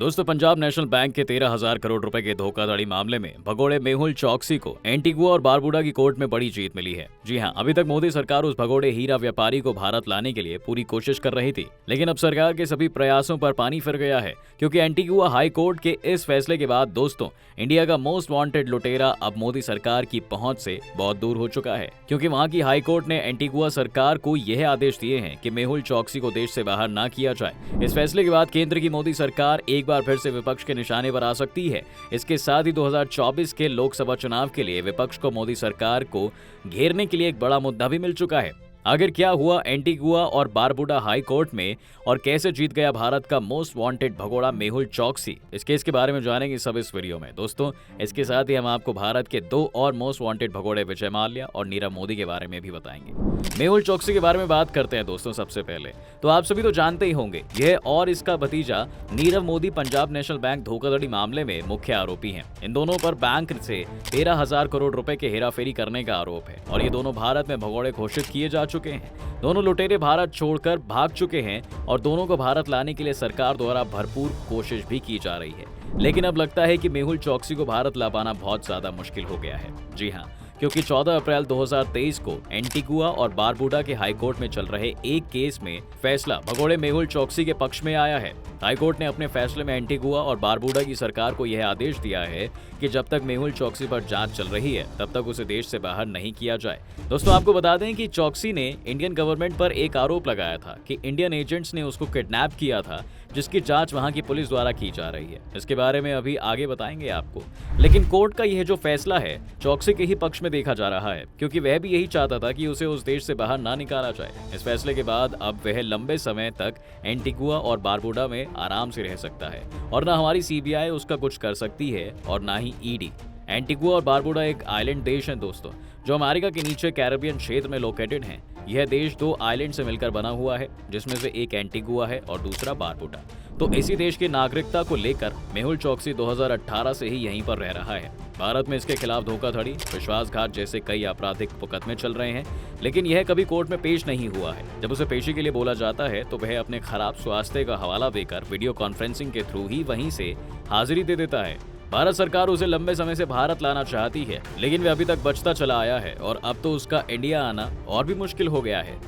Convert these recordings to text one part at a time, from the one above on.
दोस्तों, Punjab national bank के 13,000 करोड़ रुपए के धोखाधड़ी मामले में भगोड़े मेहुल चौकसी को एंटीगुआ और बारबुडा की कोर्ट में बड़ी जीत मिली है। जी हां, अभी तक मोदी सरकार उस भगोड़े हीरा व्यापारी को भारत लाने के लिए पूरी कोशिश कर रही थी, लेकिन अब सरकार के सभी प्रयासों पर पानी फिर गया है, क्योंकि एंटीगुआ हाई कोर्ट के इस फैसले के बाद दोस्तों, इंडिया का मोस्ट वांटेड लुटेरा अब मोदी सरकार की पहुंच से बहुत दूर हो चुका है। क्योंकि वहां की हाई कोर्ट ने एंटीगुआ सरकार को यह आदेश दिए हैं कि मेहुल चौकसी को देश से बाहर ना किया जाए। इस फैसले के बाद केंद्र की मोदी सरकार एक बार फिर से विपक्ष के निशाने पर आ सकती है। इसके साथ ही 2024 के लोकसभा चुनाव के लिए विपक्ष को मोदी सरकार को घेरने के लिए एक बड़ा मुद्दा भी मिल चुका है। आखिर क्या हुआ एंटीगुआ और बारबुडा हाई कोर्ट में और कैसे जीत गया भारत का मोस्ट वांटेड भगोड़ा मेहुल चौकसी, इस केस के बारे में जानेंगे सब इस वीडियो में। दोस्तों, इसके साथ ही हम आपको भारत के दो और मोस्ट वांटेड भगोड़े विजय माल्या और नीरव मोदी के बारे में भी बताएंगे। मेहुल चौकसी के बारे में बात करते हैं दोस्तों। सबसे पहले तो आप सभी तो जानते ही होंगे, यह और इसका भतीजा नीरव मोदी पंजाब नेशनल बैंक धोखाधड़ी मामले में मुख्य आरोपी हैं। इन दोनों पर बैंक से 13,000 करोड़ रुपए के हेराफेरी करने का आरोप है और ये दोनों भारत में भगोड़े घोषित किए जा चुके हैं। दोनों लुटेरे भारत छोड़कर भाग चुके हैं और दोनों को भारत लाने के लिए सरकार द्वारा भरपूर कोशिश भी की जा रही है। लेकिन अब लगता है कि मेहुल चौकसी को भारत ला पाना बहुत ज्यादा मुश्किल हो गया है। जी हाँ, क्योंकि 14 अप्रैल 2023 को एंटीगुआ और बारबुडा के हाईकोर्ट में चल रहे एक केस में फैसला भगोड़े मेहुल चौकसी के पक्ष में आया है। हाईकोर्ट ने अपने फैसले में एंटीगुआ और बारबुडा की सरकार को यह आदेश दिया है कि जब तक मेहुल चौकसी पर जांच चल रही है तब तक उसे देश से बाहर नहीं किया जाए। दोस्तों, आपको बता दें कि चौकसी ने इंडियन गवर्नमेंट पर एक आरोप लगाया था कि इंडियन एजेंट्स ने उसको किडनैप किया था, जिसकी जांच वहां की पुलिस द्वारा की जा रही है। इसके बारे में अभी आगे बताएंगे आपको। लेकिन कोर्ट का यह जो फैसला है चौकसी के ही पक्ष में देखा जा रहा है, क्योंकि वह भी यही चाहता था कि उसे उस देश से बाहर ना निकाला जाए। इस फैसले के बाद अब वह लंबे समय तक एंटीगुआ और बारबुडा में आराम से रह सकता है और ना हमारी सीबीआई उसका कुछ कर सकती है और ना ही ईडी। एंटीगुआ और बारबुडा एक आइलैंड देश है दोस्तों, जो अमेरिका के नीचे कैरेबियन क्षेत्र में लोकेटेड है। यह देश दो आइलैंड से मिलकर बना हुआ है, जिसमें से एक एंटीगुआ है और दूसरा बारबुडा। तो इसी देश की नागरिकता को लेकर मेहुल चौकसी 2018 से ही यहीं पर रह रहा है। भारत में इसके खिलाफ धोखाधड़ी, विश्वासघात जैसे कई आपराधिक मुकदमे चल रहे हैं, लेकिन यह कभी कोर्ट में पेश नहीं हुआ है। जब उसे पेशी के लिए बोला जाता है तो वह अपने खराब स्वास्थ्य का हवाला देकर वीडियो कॉन्फ्रेंसिंग के थ्रू ही वहीं से हाजिरी दे देता है। भारत सरकार उसे लंबे समय से भारत लाना चाहती है, लेकिन वह अभी तक बचता चला आया है और अब तो उसका इंडिया आना और भी मुश्किल हो गया है।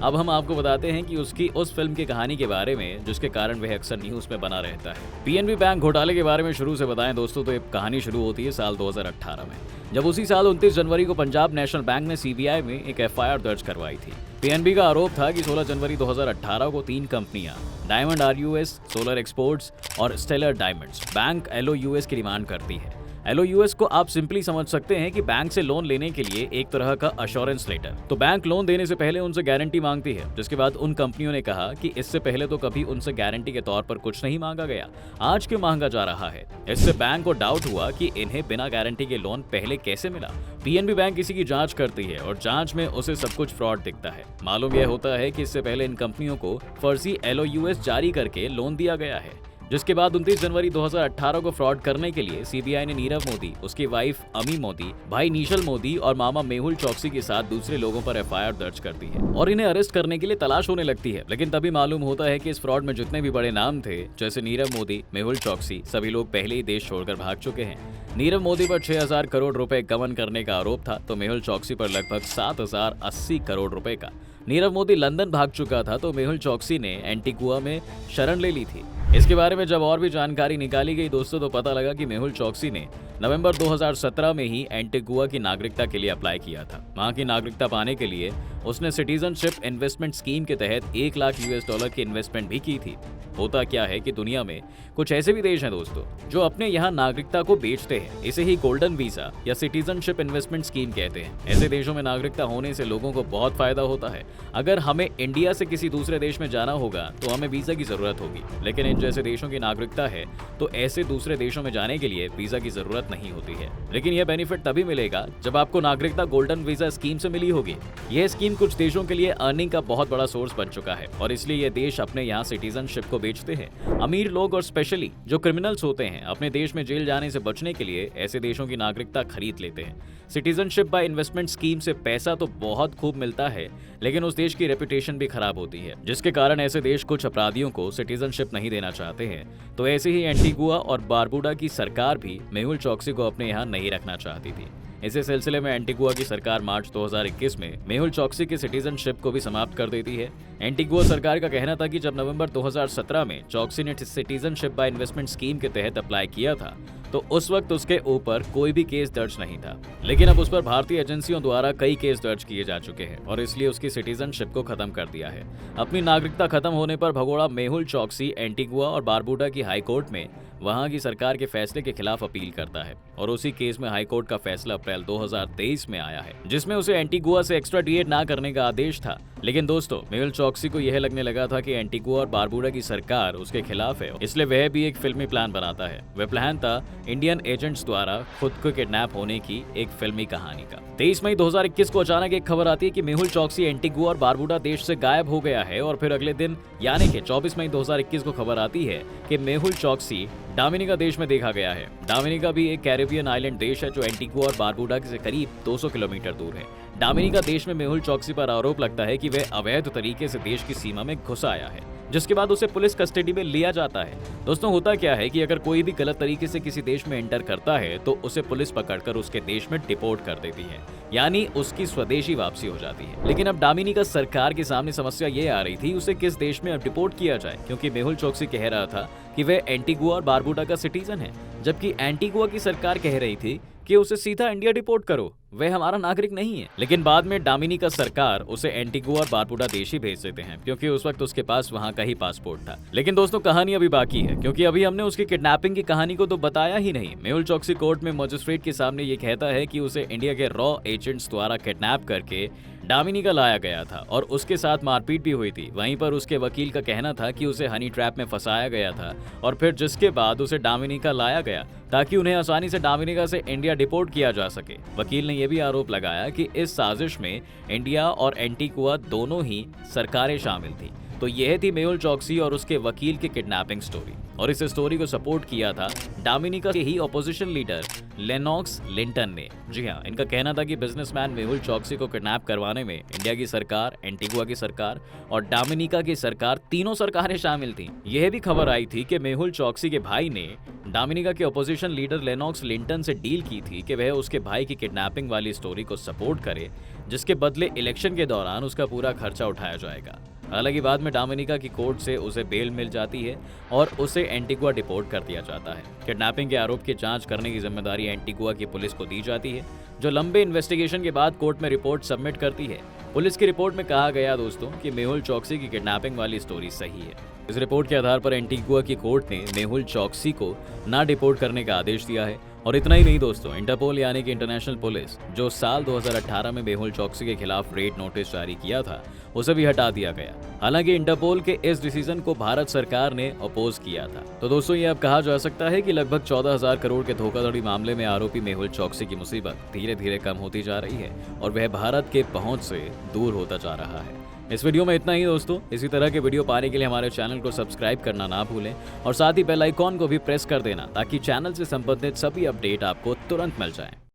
अब हम आपको बताते हैं कि उसकी उस फिल्म की कहानी के बारे में जिसके कारण वह अक्सर न्यूज में बना रहता है। पीएनबी बैंक घोटाले के बारे में शुरू से बताएं दोस्तों, तो ये कहानी शुरू होती है साल 2018 में, जब उसी साल 29 जनवरी को पंजाब नेशनल बैंक ने सीबीआई में एक एफआईआर दर्ज करवाई थी। पीएनबी का आरोप था कि 16 जनवरी 2018 को 3 कंपनियां डायमंड आरयूएस, सोलर एक्सपोर्ट्स और स्टेलर डायमंड्स बैंक एलओयूएस की डिमांड करती है। एलओयूएस को आप सिंपली समझ सकते हैं कि बैंक से लोन लेने के लिए एक तरह का अश्योरेंस लेटर। तो बैंक लोन देने से पहले उनसे गारंटी मांगती है, जिसके बाद उन कंपनियों ने कहा कि इससे पहले तो कभी उनसे गारंटी के तौर पर कुछ नहीं मांगा गया, आज क्यों मांगा जा रहा है। इससे बैंक को डाउट हुआ कि इन्हें बिना गारंटी के लोन पहले कैसे मिला। पीएनबी बैंक इसी की जांच करती है और जांच में उसे सब कुछ फ्रॉड दिखता है। मालूम यह होता है कि इससे पहले इन कंपनियों को फर्जी एलओयूएस जारी करके लोन दिया गया है, जिसके बाद 29 जनवरी 2018 को फ्रॉड करने के लिए सीबीआई ने नीरव मोदी, उसकी वाइफ अमी मोदी, भाई निशल मोदी और मामा मेहुल चौकसी के साथ दूसरे लोगों पर एफआईआर दर्ज करती है और इन्हें अरेस्ट करने के लिए तलाश होने लगती है। लेकिन तभी मालूम होता है कि इस फ्रॉड में जितने भी बड़े नाम थे, जैसे नीरव मोदी, मेहुल चौकसी, सभी लोग पहले ही देश छोड़कर भाग चुके हैं। नीरव मोदी पर 6,000 करोड़ रुपए गबन करने का आरोप था, तो मेहुल चौकसी पर लगभग 7,080 करोड़ रुपए का। नीरव मोदी लंदन भाग चुका था, तो मेहुल चौकसी ने एंटीगुआ में शरण ले ली थी। इसके बारे में जब और भी जानकारी निकाली गई दोस्तों, तो पता लगा कि मेहुल चौकसी ने नवंबर 2017 में ही एंटीगुआ की नागरिकता के लिए अप्लाई किया था। वहां की नागरिकता पाने के लिए उसने सिटीजनशिप इन्वेस्टमेंट स्कीम के तहत $1 लाख की इन्वेस्टमेंट भी की थी। होता क्या है कि दुनिया में कुछ ऐसे भी देश हैं दोस्तों, जो अपने यहाँ नागरिकता को बेचते हैं। इसे ही गोल्डन वीजा या सिटीजनशिप इन्वेस्टमेंट स्कीम कहते हैं। ऐसे देशों में नागरिकता होने से लोगों को बहुत फायदा होता है। अगर हमें इंडिया से किसी दूसरे देश में जाना होगा तो हमें वीजा की जरूरत होगी, लेकिन इन जैसे देशों की नागरिकता है तो ऐसे दूसरे देशों में जाने के लिए वीजा की जरूरत नहीं होती है। लेकिन यह बेनिफिट तभी मिलेगा जब आपको नागरिकता गोल्डन वीजा स्कीम से मिली होगी। यह स्कीम कुछ देशों के लिए अर्निंग का बहुत बड़ा सोर्स बन चुका है और इसलिए ये देश अपने यहाँ सिटीजनशिप को बेचते हैं। अमीर लोग और स्पेशली जो क्रिमिनल्स होते हैं अपने देश में जेल जाने से बचने के लिए ऐसे देशों की नागरिकता खरीद लेते हैं। सिटीजनशिप बाय इन्वेस्टमेंट स्कीम से पैसा तो बहुत खूब मिलता है, लेकिन उस देश की रेपुटेशन भी खराब होती है, जिसके कारण ऐसे देश कुछ अपराधियों को सिटीजनशिप नहीं देना रखना चाहते हैं, तो ऐसे ही एंटीगुआ और बारबुडा की सरकार भी मेहुल चोकसी को अपने यहाँ नहीं रखना चाहती थी। इसी सिलसिले में एंटीगुआ की सरकार मार्च 2021 में मेहुल चोकसी की सिटीजनशिप को भी समाप्त कर देती है। एंटीगुआ सरकार का कहना था कि जब नवंबर 2017 में चोकसी ने सिटीजनशिप बाय इन्वेस्टमेंट स्कीम के तहत अप्लाई किया था, तो उस वक्त उसके ऊपर कोई भी केस दर्ज नहीं था, लेकिन अब उस पर भारतीय एजेंसियों द्वारा कई केस दर्ज किए जा चुके हैं और इसलिए उसकी सिटीजनशिप को खत्म कर दिया है। अपनी नागरिकता खत्म होने पर भगोड़ा मेहुल चोकसी एंटीगुआ और बारबुडा की हाई कोर्ट में वहां की सरकार के फैसले के खिलाफ अपील करता है और उसी केस में हाई कोर्ट का फैसला अप्रैल 2023 में आया है, जिसमें उसे एंटीगुआ से एक्स्ट्राडिएट ना करने का आदेश था। लेकिन दोस्तों, मेहुल चोकसी को यह लगने लगा था कि एंटीगुआ और बारबुडा की सरकार उसके खिलाफ है, इसलिए वह भी एक फिल्मी प्लान बनाता है। वह प्लान था इंडियन एजेंट्स द्वारा खुद को किडनैप होने की एक फिल्मी कहानी का। 23 मई 2021 को अचानक एक खबर आती है कि मेहुल चोकसी एंटीगुआ और बारबुडा देश से गायब हो गया है और फिर अगले दिन यानी कि 24 मई 2021 को खबर आती है कि मेहुल चोकसी डोमिनिका देश में देखा गया है। डोमिनिका भी एक कैरेबियन आइलैंड देश है जो एंटीगुआ और बारबुडा से करीब 200 किलोमीटर दूर है। डोमिनिका देश में मेहुल चोकसी पर आरोप लगता है कि वह अवैध तरीके से देश की सीमा में घुस आया है, जिसके बाद उसे पुलिस कस्टडी में लिया जाता है। दोस्तों, होता क्या है कि अगर कोई भी गलत तरीके से किसी देश में एंटर करता है तो उसे पुलिस पकड़कर उसके देश में डिपोर्ट कर देती है, यानी उसकी स्वदेशी वापसी हो जाती है। लेकिन अब डोमिनिका सरकार के सामने समस्या ये आ रही थी उसे किस देश में अब डिपोर्ट किया जाए, क्योंकि मेहुल चोकसी कह रहा था कि वह एंटीगुआ और बारबुडा का सिटीजन है, जबकि एंटीगुआ की सरकार कह रही थी कि उसे सीधा इंडिया डिपोर्ट करो, वह हमारा नागरिक नहीं है। लेकिन बाद में डोमिनिका सरकार उसे एंटीगुआ और बारबुडा देश ही भेज देते हैं, क्योंकि उस वक्त उसके पास वहां का ही पासपोर्ट था। लेकिन दोस्तों, कहानी अभी बाकी है, क्योंकि अभी हमने उसकी किडनैपिंग की कहानी को तो बताया ही नहीं। मेहुल चोकसी कोर्ट में मजिस्ट्रेट के सामने ये कहता है कि उसे इंडिया के रॉ एजेंट्स द्वारा किडनैप करके डोमिनिका लाया गया था और उसके साथ मारपीट भी हुई थी। वहीं पर उसके वकील का कहना था कि उसे हनी ट्रैप में फंसाया गया था और फिर जिसके बाद उसे डोमिनिका लाया गया ताकि उन्हें आसानी से डोमिनिका से इंडिया डिपोर्ट किया जा सके। वकील ने यह भी आरोप लगाया कि इस साजिश में इंडिया और एंटीगुआ दोनों ही सरकारें शामिल थी। तो यह थी मेहुल चोकसी और उसके वकील की किडनैपिंग स्टोरी, और इस स्टोरी को सपोर्ट किया था डोमिनिका के ही ऑपोजिशन लीडर लेनॉक्स लिंटन ने। जी हाँ, इनका कहना था कि बिजनेसमैन मेहुल चोकसी को किडनैप करवाने में इंडिया की सरकार, एंटीगुआ की सरकार और डोमिनिका की सरकार, तीनों सरकारें शामिल थीं। यह भी खबर आई थी कि मेहुल चोकसी के भाई ने डोमिनिका के ऑपोजिशन लीडर लेनॉक्स लिंटन से डील की थी कि वह उसके भाई की किडनैपिंग वाली स्टोरी को सपोर्ट करे, जिसके बदले इलेक्शन के दौरान उसका पूरा खर्चा उठाया जाएगा। हालांकि बाद में डोमिनिका की कोर्ट से उसे बेल मिल जाती है और उसे एंटीगुआ डिपोर्ट कर दिया जाता है। किडनैपिंग के आरोप की जांच करने की जिम्मेदारी एंटीगुआ की पुलिस को दी जाती है, जो लंबे इन्वेस्टिगेशन के बाद कोर्ट में रिपोर्ट सबमिट करती है। पुलिस की रिपोर्ट में कहा गया दोस्तों कि मेहुल चोकसी की किडनैपिंग वाली स्टोरी सही है। इस रिपोर्ट के आधार पर एंटीगुआ की कोर्ट ने मेहुल चोकसी को ना डिपोर्ट करने का आदेश दिया है। और इतना ही नहीं दोस्तों, इंटरपोल यानी कि इंटरनेशनल पुलिस, जो साल 2018 में मेहुल चोकसी के खिलाफ रेड नोटिस जारी किया था, उसे भी हटा दिया गया। हालांकि इंटरपोल के इस डिसीजन को भारत सरकार ने अपोज किया था। तो दोस्तों, ये अब कहा जा सकता है कि लगभग 14,000 करोड़ के धोखाधड़ी मामले में आरोपी मेहुल चोकसी की मुसीबत धीरे धीरे कम होती जा रही है और वह भारत के पहुंच से दूर होता जा रहा है। इस वीडियो में इतना ही दोस्तों। इसी तरह के वीडियो पाने के लिए हमारे चैनल को सब्सक्राइब करना ना भूलें और साथ ही बेल आइकॉन को भी प्रेस कर देना, ताकि चैनल से संबंधित सभी अपडेट आपको तुरंत मिल जाएं।